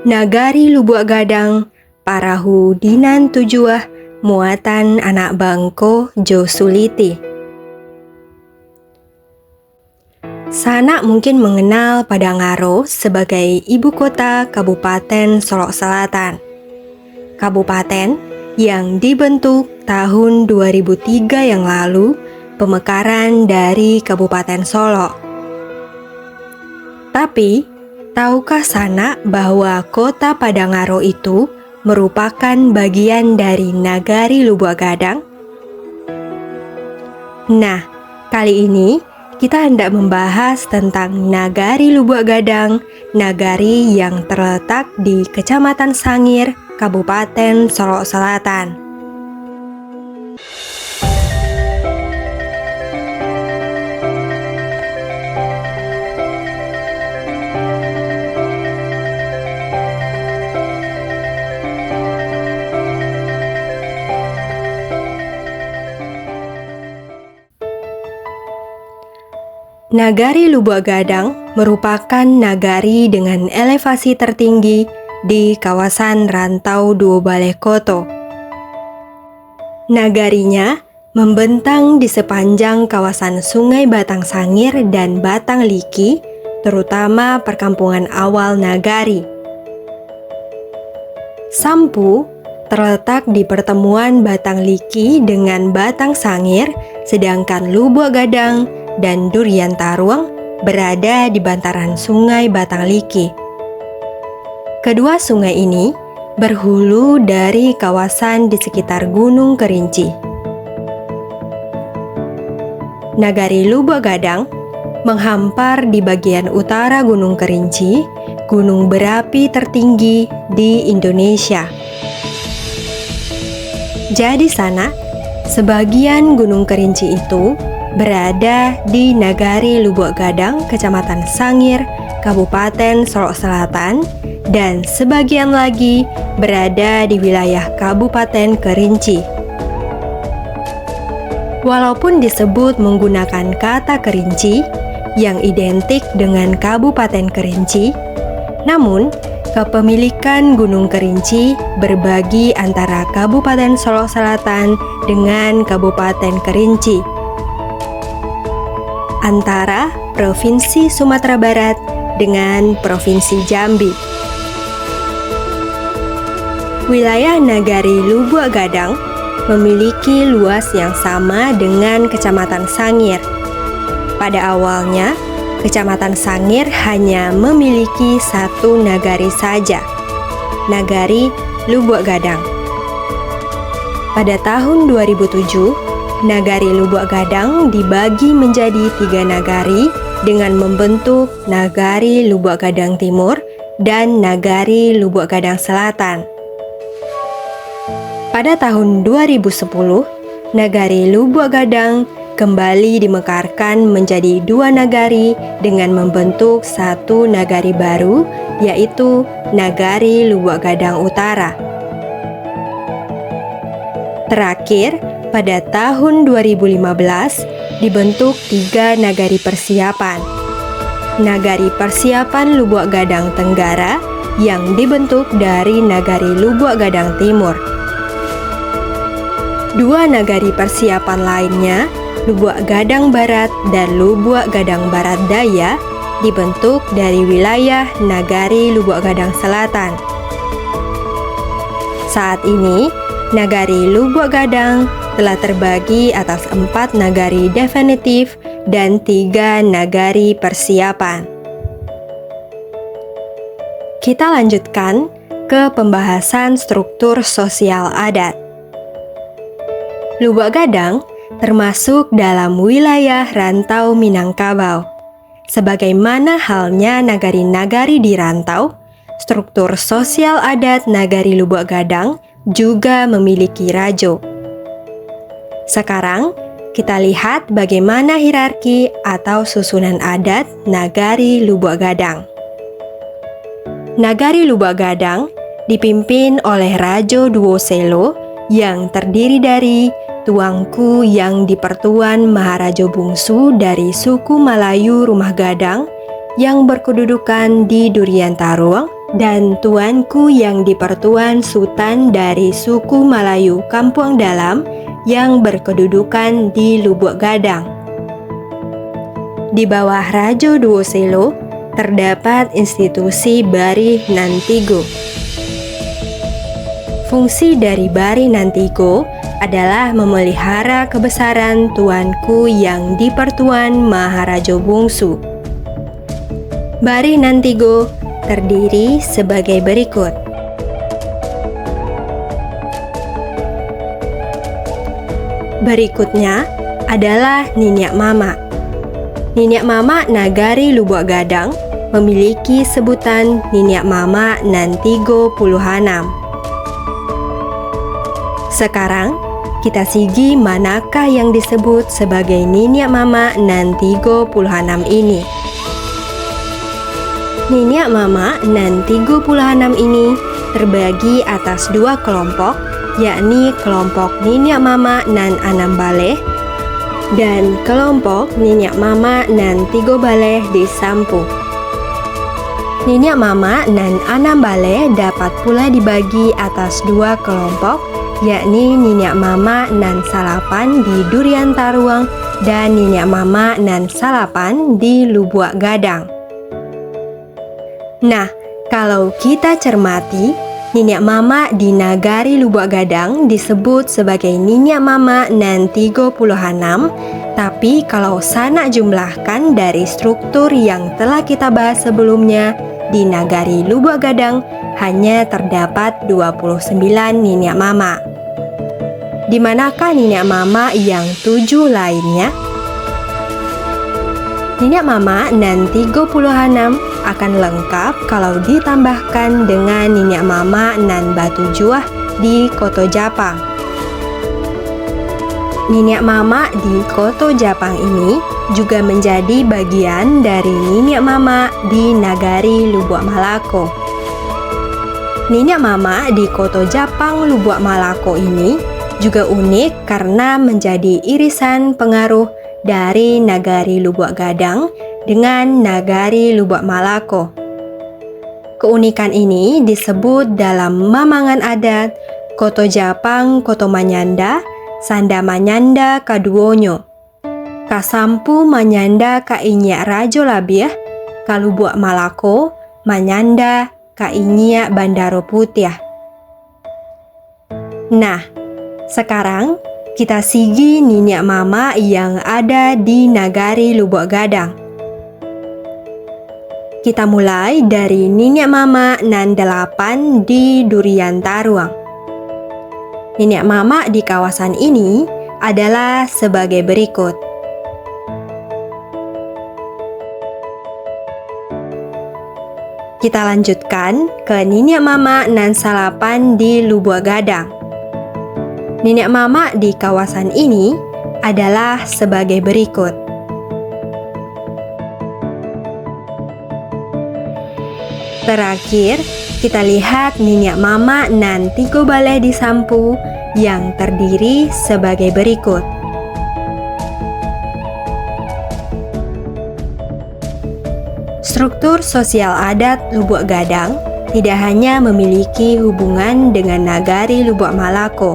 Nagari Lubuk Gadang, Parahu Dinan Tujuah, muatan anak bangko Jo Suliti. Sanak mungkin mengenal Padangaro sebagai ibu kota Kabupaten Solok Selatan. Kabupaten yang dibentuk tahun 2003 yang lalu, pemekaran dari Kabupaten Solok. Tapi, tahukah Sanak bahwa kota Padangaro itu merupakan bagian dari Nagari Lubuk Gadang? Nah, kali ini kita hendak membahas tentang Nagari Lubuk Gadang, nagari yang terletak di Kecamatan Sangir, Kabupaten Solok Selatan. Nagari Lubuk Gadang merupakan nagari dengan elevasi tertinggi di kawasan Rantau Dua Balekkoto. Nagarinya membentang di sepanjang kawasan Sungai Batang Sangir dan Batang Liki, terutama perkampungan awal nagari. Sampu terletak di pertemuan Batang Liki dengan Batang Sangir, sedangkan Lubuk Gadang dan Durian Taruang berada di bantaran Sungai Batang Liki. Kedua sungai ini berhulu dari kawasan di sekitar Gunung Kerinci. Nagari Lubuk Gadang menghampar di bagian utara Gunung Kerinci, gunung berapi tertinggi di Indonesia. Jadi sana, sebagian Gunung Kerinci itu berada di Nagari Lubuk Gadang, Kecamatan Sangir, Kabupaten Solok Selatan, dan sebagian lagi berada di wilayah Kabupaten Kerinci. Walaupun disebut menggunakan kata Kerinci yang identik dengan Kabupaten Kerinci, namun kepemilikan Gunung Kerinci berbagi antara Kabupaten Solok Selatan dengan Kabupaten Kerinci, antara Provinsi Sumatera Barat dengan Provinsi Jambi. Wilayah Nagari Lubuk Gadang memiliki luas yang sama dengan Kecamatan Sangir. Pada awalnya, Kecamatan Sangir hanya memiliki satu nagari saja, Nagari Lubuk Gadang. Pada tahun 2007, Nagari Lubuk Gadang dibagi menjadi 3 nagari dengan membentuk Nagari Lubuk Gadang Timur dan Nagari Lubuk Gadang Selatan. Pada tahun 2010, Nagari Lubuk Gadang kembali dimekarkan menjadi 2 nagari dengan membentuk satu nagari baru, yaitu Nagari Lubuk Gadang Utara. Terakhir, pada tahun 2015 dibentuk 3 nagari persiapan. Nagari Persiapan Lubuk Gadang Tenggara yang dibentuk dari Nagari Lubuk Gadang Timur. 2 nagari persiapan lainnya, Lubuk Gadang Barat dan Lubuk Gadang Barat Daya, dibentuk dari wilayah Nagari Lubuk Gadang Selatan. Saat ini, Nagari Lubuk Gadang telah terbagi atas 4 nagari definitif dan 3 nagari persiapan. Kita lanjutkan ke pembahasan struktur sosial adat. Lubuk Gadang termasuk dalam wilayah Rantau Minangkabau. Sebagaimana halnya nagari-nagari di rantau, struktur sosial adat Nagari Lubuk Gadang juga memiliki rajo. Sekarang, kita lihat bagaimana hierarki atau susunan adat Nagari Lubuk Gadang. Nagari Lubuk Gadang dipimpin oleh Rajo Duo Selo yang terdiri dari tuangku yang dipertuan Maharajo Bungsu dari suku Melayu Rumah Gadang yang berkedudukan di Durian Taruang dan tuanku yang dipertuan Sultan dari suku Melayu Kampuang Dalam yang berkedudukan di Lubuk Gadang. Di bawah Rajo Duoselo terdapat institusi Bari Nantigo. Fungsi dari Bari Nantigo adalah memelihara kebesaran tuanku yang dipertuan Maharaja Bungsu. Bari Nantigo terdiri sebagai berikut. Berikutnya adalah Ninyak Mama. Ninyak Mama Nagari Lubuk Gadang memiliki sebutan Ninyak Mama Nantigo Puluhanam. Sekarang kita sigi manakah yang disebut sebagai Ninyak Mama Nantigo Puluhanam ini. Ninyak Mama Nantigo Puluhanam ini terbagi atas dua kelompok, yakni kelompok Ninyak Mama Nan Anam Baleh dan kelompok Ninyak Mama Nantigo Baleh di Sampu. Ninyak Mama Nan Anam Baleh dapat pula dibagi atas dua kelompok, yakni Ninyak Mama Nan Salapan di Durian Taruang dan Ninyak Mama Nan Salapan di Lubuk Gadang. Nah, kalau kita cermati, Ninyak Mama di Nagari Lubuk Gadang disebut sebagai Ninyak Mama Nantigo Puluhanam, tapi kalau sanak jumlahkan dari struktur yang telah kita bahas sebelumnya, di Nagari Lubuk Gadang hanya terdapat 29 Ninyak Mama. Di manakah Ninyak Mama yang 7 lainnya? Ninyak Mama Nantigo Puluhanam akan lengkap kalau ditambahkan dengan Ninyak Mama Nan Batu Juah di Koto Japang. Ninyak Mama di Koto Japang ini juga menjadi bagian dari Ninyak Mama di Nagari Lubuk Malako. Ninyak Mama di Koto Japang Lubuk Malako ini juga unik karena menjadi irisan pengaruh dari Nagari Lubuk Gadang dengan Nagari Lubuk Malako. Keunikan ini disebut dalam mamangan adat Koto Japang Koto Manyanda, Sanda Manyanda Kaduonyo, Kasampu Manyanda Kainyak Rajo Labiah, Kalubuk Malako Manyanda Kainyak Bandaro Putiah. Nah, sekarang kita sigi Ninyak Mama yang ada di Nagari Lubuk Gadang. Kita mulai dari Ninyak Mama Nan 8 di Durian Taruang. Ninyak Mama di kawasan ini adalah sebagai berikut. Kita lanjutkan ke Ninyak Mama Nan Salapan di Lubuk Gadang. Ninyak Mama di kawasan ini adalah sebagai berikut. Terakhir, kita lihat Ninyak Mama Nantigo Baleh di Sampu yang terdiri sebagai berikut. Struktur sosial adat Lubuk Gadang tidak hanya memiliki hubungan dengan Nagari Lubuk Malako,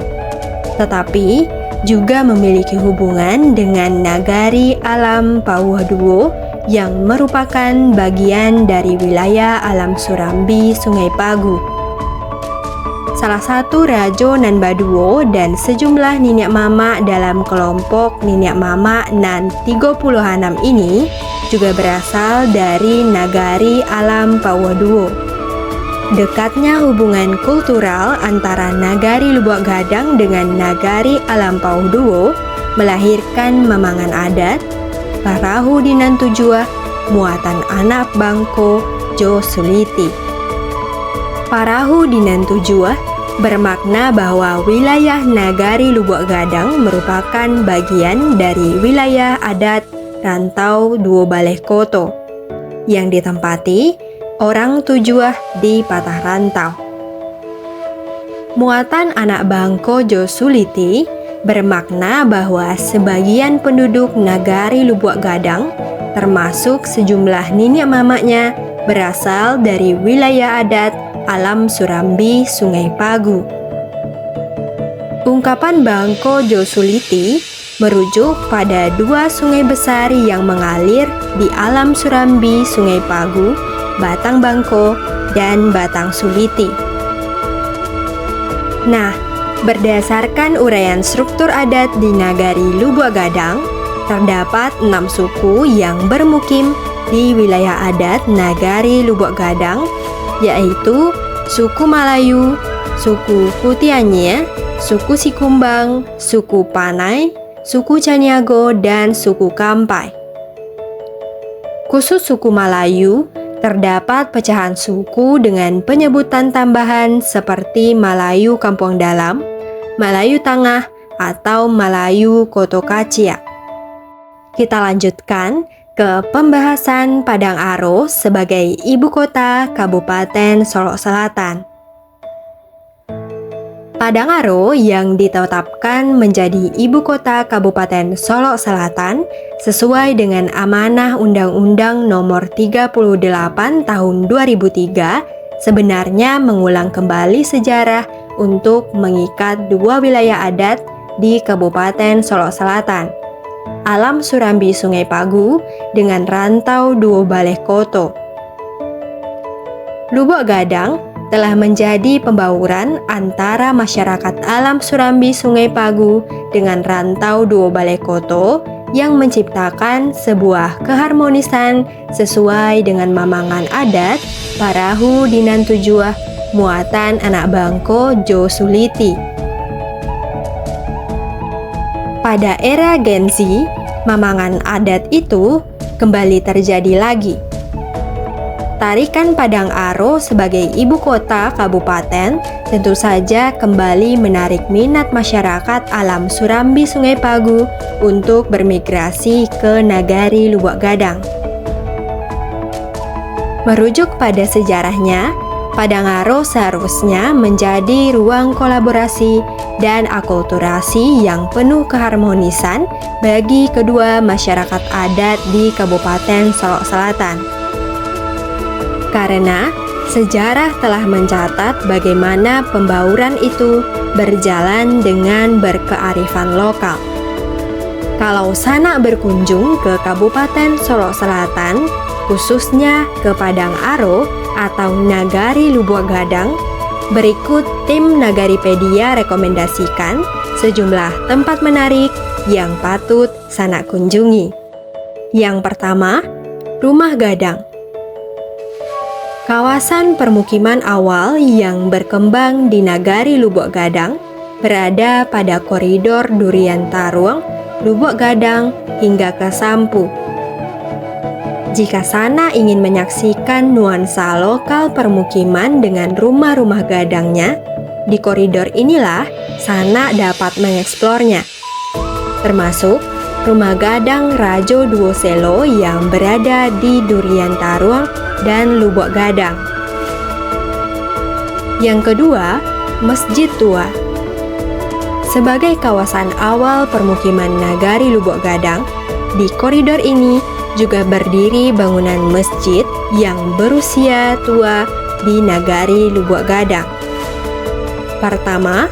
tetapi juga memiliki hubungan dengan Nagari Alam Pauh Duo yang merupakan bagian dari wilayah Alam Surambi Sungai Pagu. Salah satu Rajo Nan Baduo dan sejumlah Ninyak Mama dalam kelompok Ninyak Mama Nan 30-an ini juga berasal dari Nagari Alam Pauh Duo. Dekatnya hubungan kultural antara Nagari Lubuk Gadang dengan Nagari Alam Pauh Duo melahirkan mamangan adat Parahu Dinan Tujuah muatan anak Bangko Jo Suliti. Parahu Dinan Tujuah bermakna bahwa wilayah Nagari Lubuk Gadang merupakan bagian dari wilayah adat Rantau Duo Baleh Koto yang ditempati orang Tujuah di Patah Rantau. Muatan anak Bangko Jo Suliti bermakna bahwa sebagian penduduk Nagari Lubuk Gadang, termasuk sejumlah Ninyak Mamanya, berasal dari wilayah adat Alam Surambi Sungai Pagu. Ungkapan Bangko Josuliti merujuk pada dua sungai besar yang mengalir di Alam Surambi Sungai Pagu, Batang Bangko dan Batang Suliti. Nah, berdasarkan uraian struktur adat di Nagari Lubuk Gadang, terdapat 6 suku yang bermukim di wilayah adat Nagari Lubuk Gadang, yaitu suku Malayu, suku Kutianye, suku Sikumbang, suku Panai, suku Caniago, dan suku Kampai. Khusus suku Malayu, terdapat pecahan suku dengan penyebutan tambahan seperti Malayu Kampung Dalam, Malayu Tengah, atau Malayu Kotokacia. Kita lanjutkan ke pembahasan Padang Aro sebagai ibu kota Kabupaten Solok Selatan. Padang Aro yang ditetapkan menjadi ibu kota Kabupaten Solok Selatan sesuai dengan amanah Undang-Undang Nomor 38 Tahun 2003 sebenarnya mengulang kembali sejarah untuk mengikat dua wilayah adat di Kabupaten Solok Selatan, Alam Surambi Sungai Pagu dengan rantau Duo Baleh Koto. Lubuk Gadang telah menjadi pembauran antara masyarakat Alam Surambi Sungai Pagu dengan rantau Duo Baleh Koto yang menciptakan sebuah keharmonisan sesuai dengan mamangan adat Parahu Dinan Tujuah muatan anak Bangko Josuliti. Pada era Gen Z, mamangan adat itu kembali terjadi lagi. Tarikan Padang Aro sebagai ibu kota kabupaten tentu saja kembali menarik minat masyarakat Alam Surambi Sungai Pagu untuk bermigrasi ke Nagari Lubuk Gadang. Merujuk pada sejarahnya, Padang Aro seharusnya menjadi ruang kolaborasi dan akulturasi yang penuh keharmonisan bagi kedua masyarakat adat di Kabupaten Solok Selatan. Karena sejarah telah mencatat bagaimana pembauran itu berjalan dengan berkearifan lokal. Kalau sanak berkunjung ke Kabupaten Solok Selatan, khususnya ke Padang Aro atau Nagari Lubuk Gadang, berikut tim Nagaripedia rekomendasikan sejumlah tempat menarik yang patut sanak kunjungi. Yang pertama, Rumah Gadang. Kawasan permukiman awal yang berkembang di Nagari Lubuk Gadang berada pada koridor Durian Taruang, Lubuk Gadang hingga ke Sampu. Jika sanak ingin menyaksikan nuansa lokal permukiman dengan rumah-rumah gadangnya, di koridor inilah sanak dapat mengeksplornya. Termasuk Rumah Gadang Rajo Duoselo yang berada di Durian Taruang dan Lubuk Gadang. Yang kedua, Masjid Tua. Sebagai kawasan awal permukiman Nagari Lubuk Gadang, di koridor ini juga berdiri bangunan masjid yang berusia tua di Nagari Lubuk Gadang. Pertama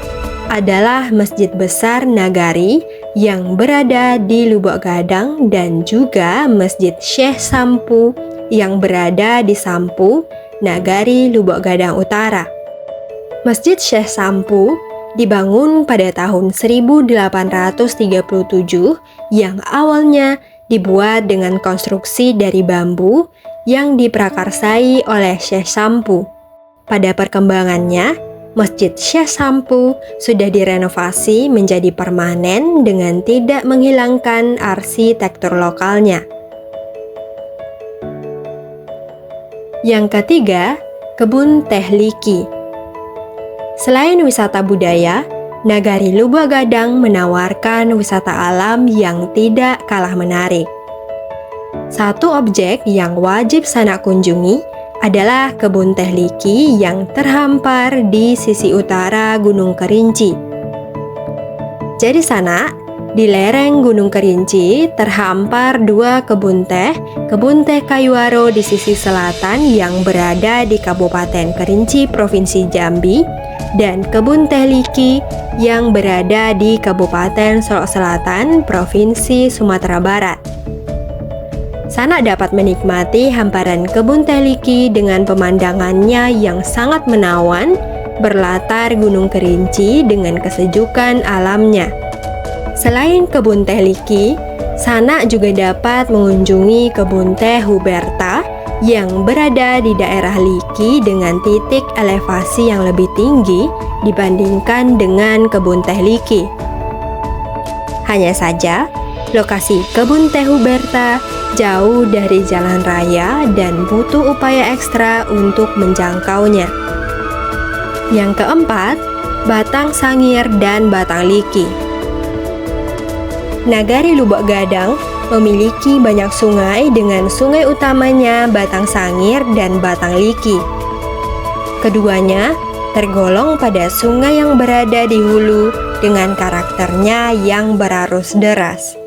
adalah Masjid Besar Nagari yang berada di Lubuk Gadang dan juga Masjid Syekh Sampu yang berada di Sampu, Nagari Lubuk Gadang Utara. Masjid Syekh Sampu dibangun pada tahun 1837 yang awalnya dibuat dengan konstruksi dari bambu yang diprakarsai oleh Syekh Sampu. Pada perkembangannya, Masjid Syekh Sampu sudah direnovasi menjadi permanen dengan tidak menghilangkan arsitektur lokalnya. Yang ketiga, Kebun Teh Liki. Selain wisata budaya, Nagari Lubuk Gadang menawarkan wisata alam yang tidak kalah menarik. Satu objek yang wajib sanak kunjungi adalah Kebun Teh Liki yang terhampar di sisi utara Gunung Kerinci. Jadi sanak, Di lereng Gunung Kerinci terhampar dua kebun teh Kayuaro di sisi selatan yang berada di Kabupaten Kerinci, Provinsi Jambi, dan kebun teh Liki yang berada di Kabupaten Solok Selatan, Provinsi Sumatera Barat. Sanak dapat menikmati hamparan kebun teh Liki dengan pemandangannya yang sangat menawan, berlatar Gunung Kerinci dengan kesejukan alamnya. Selain kebun teh Liki, Sanak juga dapat mengunjungi kebun teh Huberta yang berada di daerah Liki dengan titik elevasi yang lebih tinggi dibandingkan dengan kebun teh Liki. Hanya saja, lokasi kebun teh Huberta jauh dari jalan raya dan butuh upaya ekstra untuk menjangkaunya. Yang keempat, Batang Sangir dan Batang Liki. Nagari Lubuk Gadang memiliki banyak sungai dengan sungai utamanya Batang Sangir dan Batang Liki. Keduanya tergolong pada sungai yang berada di hulu dengan karakternya yang berarus deras.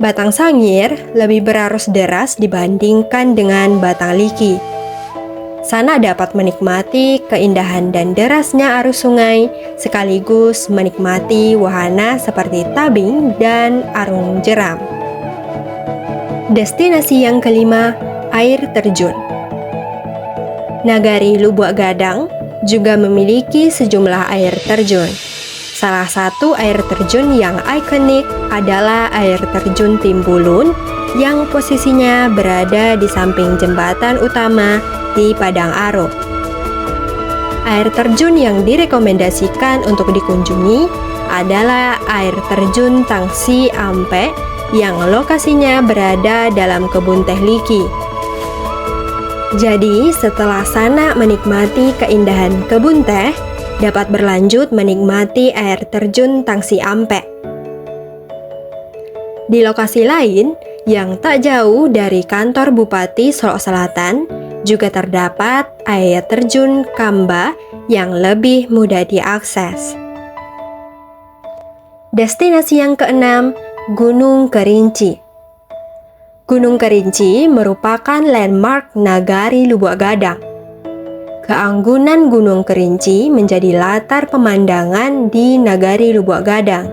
Batang Sangir lebih berarus deras dibandingkan dengan Batang Liki. Sanak dapat menikmati keindahan dan derasnya arus sungai, sekaligus menikmati wahana seperti tabing dan arung jeram. Destinasi yang kelima, air terjun. Nagari Lubuk Gadang juga memiliki sejumlah air terjun. Salah satu air terjun yang ikonik adalah air terjun Timbulun yang posisinya berada di samping jembatan utama di Padang Aro. Air terjun yang direkomendasikan untuk dikunjungi adalah air terjun Tangsi Ampe yang lokasinya berada dalam kebun teh Liki. Jadi, setelah Sanak menikmati keindahan kebun teh, dapat berlanjut menikmati air terjun Tangsi Ampe. Di lokasi lain yang tak jauh dari kantor Bupati Solok Selatan, juga terdapat air terjun Kamba yang lebih mudah diakses. Destinasi yang keenam, Gunung Kerinci. Gunung Kerinci merupakan landmark Nagari Lubuk Gadang. Keanggunan Gunung Kerinci menjadi latar pemandangan di Nagari Lubuk Gadang.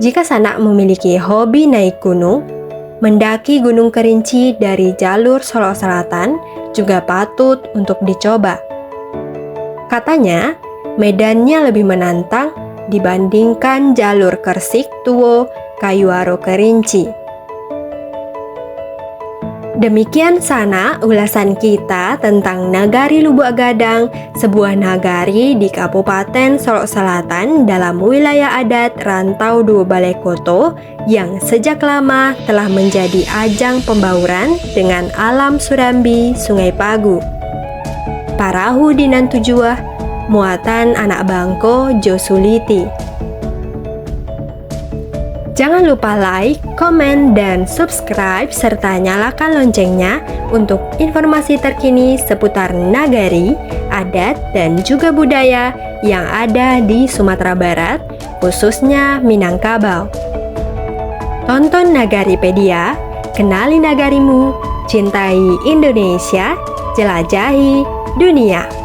Jika Sanak memiliki hobi naik gunung, mendaki Gunung Kerinci dari jalur Solok Selatan juga patut untuk dicoba. Katanya, medannya lebih menantang dibandingkan jalur Kersik Tuwo Kayuaro Kerinci. Demikian Sanak ulasan kita tentang Nagari Lubuk Gadang, sebuah nagari di Kabupaten Solok Selatan dalam wilayah adat Rantau Dua Balekoto yang sejak lama telah menjadi ajang pembauran dengan alam Surambi, Sungai Pagu. Parahu Dinan Tujuah, muatan anak Bangko Josuliti. Jangan lupa like, komen, dan subscribe serta nyalakan loncengnya untuk informasi terkini seputar nagari, adat, dan juga budaya yang ada di Sumatera Barat, khususnya Minangkabau. Tonton Nagaripedia, kenali nagarimu, cintai Indonesia, jelajahi dunia.